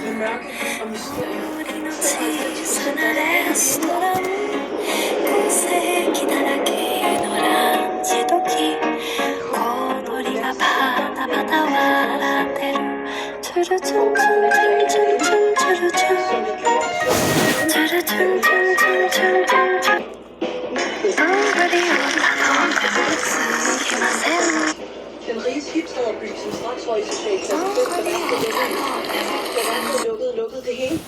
med mørke og mysterier. Den riges hipsterby, som straks var i social klasse 5, da værket lukkede det hele.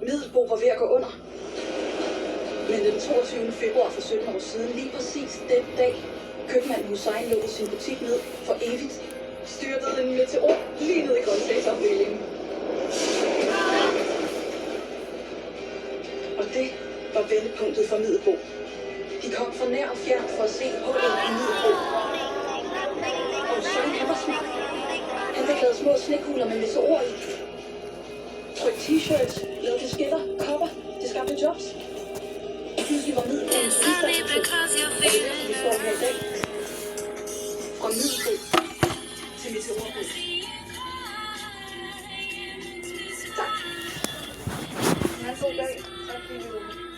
Middelbo var ved at gå under. Men den 22. februar for 17 år siden, lige præcis den dag, købmanden Hussein lukkede sin butik ned for evigt, styrtede en meteor lige ned i grøntsagsafdelingen. Og det var vendepunktet for Middelbo. De kom fra nær og fjern for at se hullet i Middelbo. Og Hussein, han var smart. Han fik lavet små snekugler med meteor i. Tryk t-shirts, lavede kasketter, kopper, det skabte jobs. Og pludselig var Middelbo en sidste. Og det er derfor, vi står her i dag. Fra Middelbo til meteorbo. Tak. Ha' en god dag. Tak fordi du var med.